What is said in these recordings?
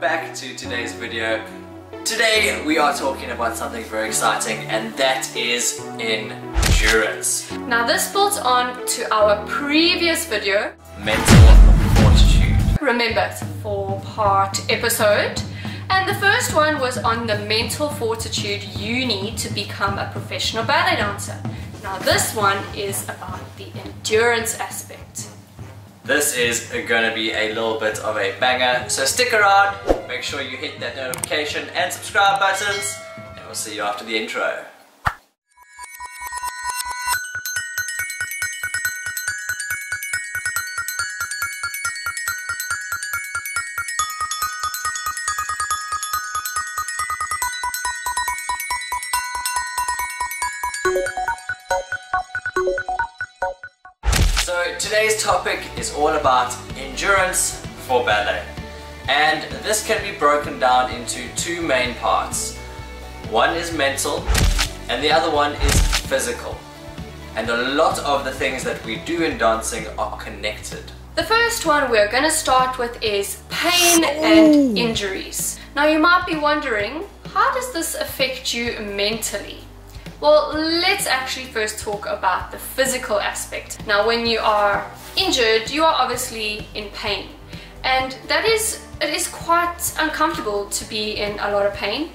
back to today's video. Today we are talking about something very exciting, and that is endurance. Now this builds on to our previous video, Mental Fortitude. Remember, it's a 4-part episode, and the first one was on the mental fortitude you need to become a professional ballet dancer. Now this one is about the endurance aspect. This is going to be a little bit of a banger, so stick around, make sure you hit that notification and subscribe buttons, and we'll see you after the intro. So today's topic is all about endurance for ballet, and this can be broken down into two main parts. One is mental and the other one is physical, and a lot of the things that we do in dancing are connected. The first one we're going to start with is pain and injuries. Now you might be wondering, how does this affect you mentally? Well, let's actually first talk about the physical aspect. Now when you are injured, you are obviously in pain, and it is quite uncomfortable to be in a lot of pain,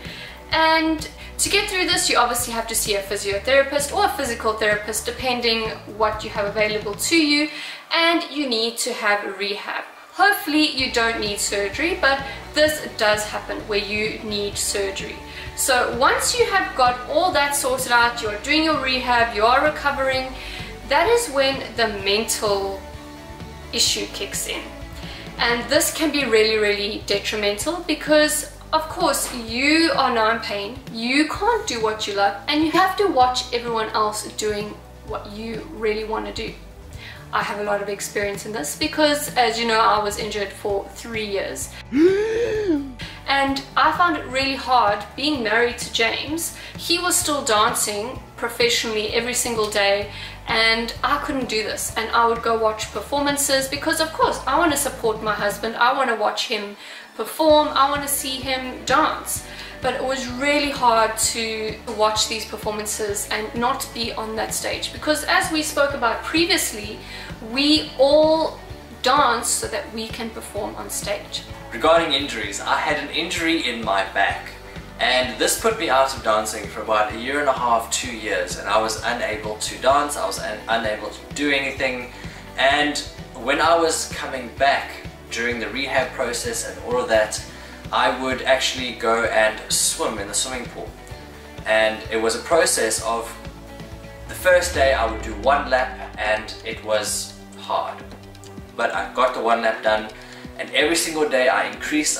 and to get through this you obviously have to see a physiotherapist or a physical therapist depending what you have available to you, and you need to have rehab. Hopefully you don't need surgery, but this does happen where you need surgery. So once you have got all that sorted out, you're doing your rehab, you are recovering, that is when the mental issue kicks in. And this can be really, really detrimental because of course you are now in pain, you can't do what you love, and you have to watch everyone else doing what you really want to do. I have a lot of experience in this because, as you know, I was injured for 3 years. And I found it really hard being married to James. He was still dancing professionally every single day, and I couldn't do this. And I would go watch performances because, of course, I want to support my husband. I want to watch him perform. I want to see him dance. But it was really hard to watch these performances and not be on that stage, because as we spoke about previously, we all dance so that we can perform on stage. Regarding injuries, I had an injury in my back, and this put me out of dancing for about 1.5 years, 2 years, and I was unable to dance, I was unable to do anything. And when I was coming back during the rehab process and all of that, I would actually go and swim in the swimming pool, and it was a process of the first day I would do 1 lap, and it was hard, but I got the 1 lap done, and every single day I increased,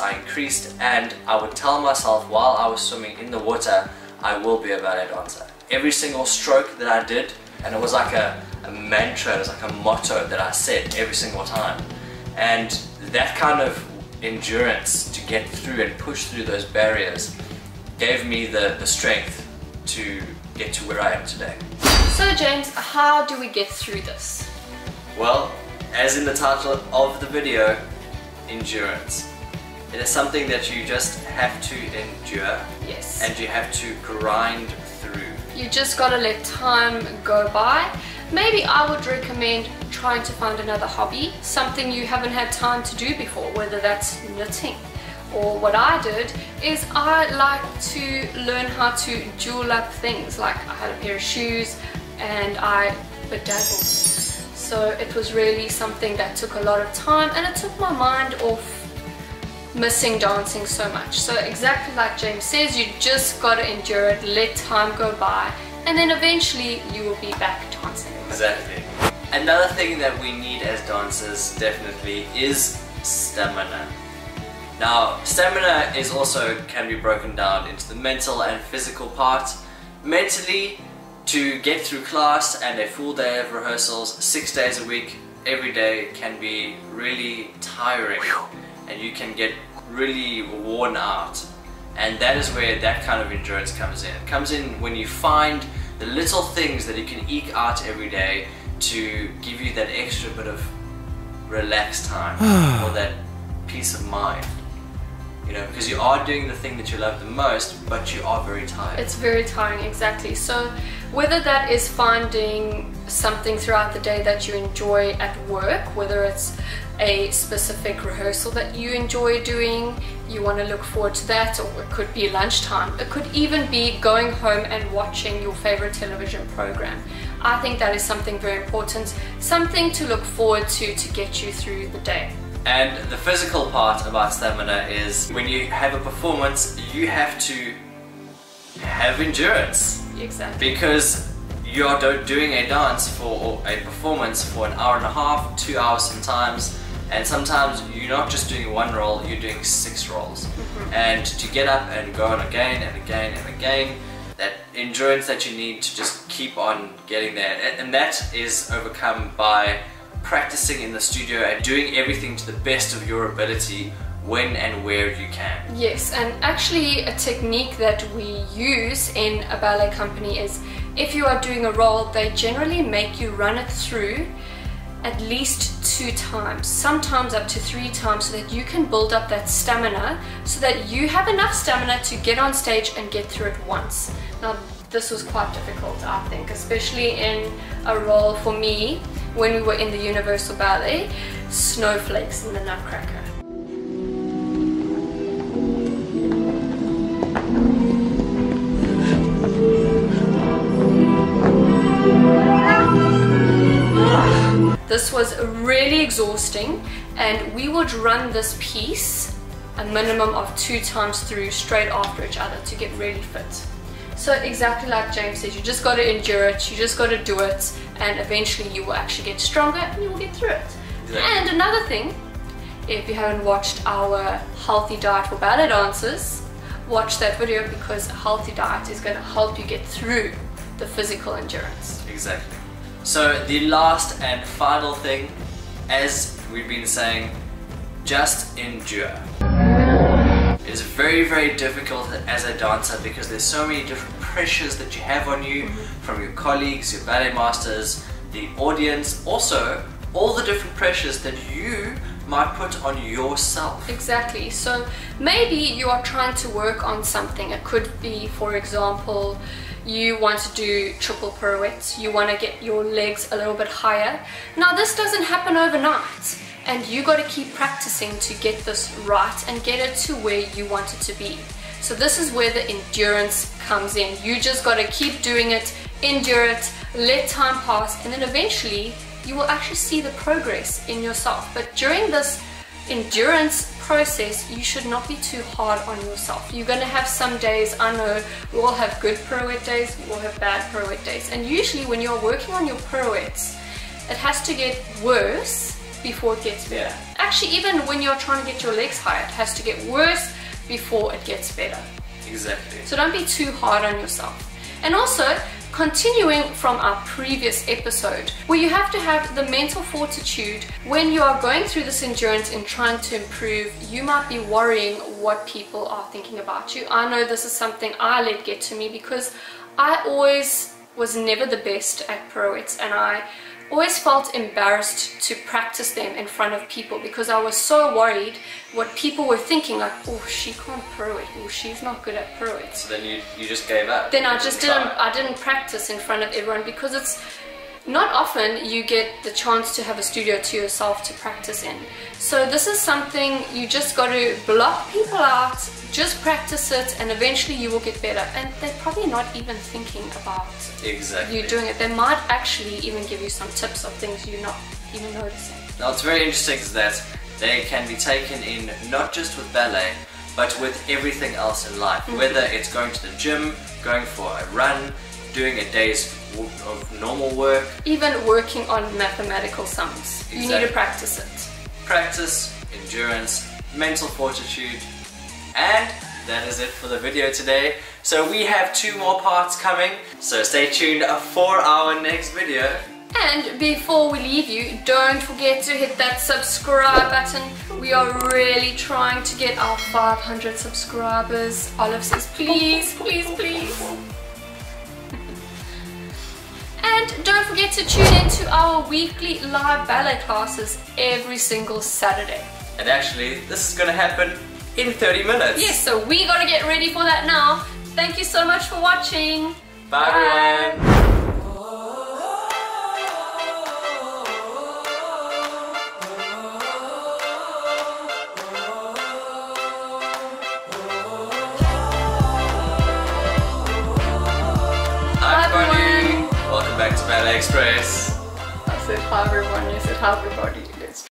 and I would tell myself while I was swimming in the water, I will be a ballet dancer. Every single stroke that I did, and it was like a mantra, it was like a motto that I said every single time, and that kind of endurance to get through and push through those barriers gave me the strength to get to where I am today. So James, how do we get through this? Well, as in the title of the video, endurance. It is something that you just have to endure. Yes. And you have to grind through. You just gotta let time go by. Maybe I would recommend trying to find another hobby, something you haven't had time to do before, whether that's knitting. Or what I did is I like to learn how to jewel up things, like I had a pair of shoes and I bedazzled. So it was really something that took a lot of time, and it took my mind off missing dancing so much. So exactly like James says, you just gotta endure it, let time go by, and then eventually you will be back dancing. Exactly. Another thing that we need as dancers definitely is stamina. Now, stamina is also can be broken down into the mental and physical part. Mentally, to get through class and a full day of rehearsals 6 days a week, every day, can be really tiring, and you can get really worn out. And that is where that kind of endurance comes in. It comes in when you find the little things that you can eke out every day to give you that extra bit of relaxed time or that peace of mind. you know, because you are doing the thing that you love the most, but you are very tired. It's very tiring, exactly. So whether that is finding something throughout the day that you enjoy at work, whether it's a specific rehearsal that you enjoy doing, you want to look forward to that, or it could be lunchtime, it could even be going home and watching your favorite television program. I think that is something very important, something to look forward to get you through the day. And the physical part about stamina is when you have a performance, you have to have endurance. Exactly. Because you are doing a dance for a performance for an hour and a half, 2 hours sometimes, and sometimes you're not just doing one roll, you're doing 6 rolls. And to get up and go on again and again and again, that endurance that you need to just keep on getting there, and that is overcome by practicing in the studio and doing everything to the best of your ability when and where you can. Yes, and actually a technique that we use in a ballet company is if you are doing a roll, they generally make you run it through at least 2 times, sometimes up to 3 times, so that you can build up that stamina, so that you have enough stamina to get on stage and get through it once. Now this was quite difficult, I think, especially in a role for me when we were in the Universal Ballet, Snowflakes in the Nutcracker. This was really exhausting, and we would run this piece a minimum of 2 times through straight after each other to get really fit. So exactly like James said, you just got to endure it, you just got to do it, and eventually you will actually get stronger and you will get through it. Exactly. And another thing, if you haven't watched our healthy diet for ballet dancers, watch that video, because a healthy diet is going to help you get through the physical endurance. Exactly. So the last and final thing, as we've been saying, just endure. It's very, very difficult as a dancer because there's so many different pressures that you have on you from your colleagues, your ballet masters, the audience, also all the different pressures that you might put on yourself. Exactly. So maybe you are trying to work on something. It could be, for example, you want to do triple pirouettes, you want to get your legs a little bit higher. Now this doesn't happen overnight, and you got to keep practicing to get this right and get it to where you want it to be. So this is where the endurance comes in. You just got to keep doing it, endure it, let time pass, and then eventually you will actually see the progress in yourself. But during this endurance process, you should not be too hard on yourself. You're going to have some days, I know we all have good pirouette days, we all have bad pirouette days, and usually when you're working on your pirouettes, it has to get worse before it gets better. Actually, even when you're trying to get your legs higher, it has to get worse before it gets better. Exactly. So don't be too hard on yourself. And also, continuing from our previous episode, where you have to have the mental fortitude when you are going through this endurance and trying to improve, you might be worrying what people are thinking about you. I know this is something I let get to me because I always was never the best at pirouettes, and I always felt embarrassed to practice them in front of people because I was so worried what people were thinking, like, oh, she can't pirouette, oh, she's not good at pirouettes. So then you just gave up. Then I didn't practice in front of everyone, because it's not often you get the chance to have a studio to yourself to practice in. So this is something you just got to block people out, just practice it, and eventually you will get better. And they're probably not even thinking about you doing it. They might actually even give you some tips of things you're not even noticing. Now what's very interesting is that they can be taken in not just with ballet, but with everything else in life. Whether it's going to the gym, going for a run, doing a day's of normal work. Even working on mathematical sums. Exactly. You need to practice it. Practice, endurance, mental fortitude, and that is it for the video today. So we have 2 more parts coming, so stay tuned for our next video. And before we leave you, don't forget to hit that subscribe button. We are really trying to get our 500 subscribers. Olive says please, please, please. And don't forget to tune in to our weekly live ballet classes every single Saturday. And actually, this is going to happen in 30 minutes. Yes, so we gotta get ready for that now. Thank you so much for watching. Bye everyone. Hi everybody. Welcome back to Ballet Express. I said hi everyone, you said hi everybody.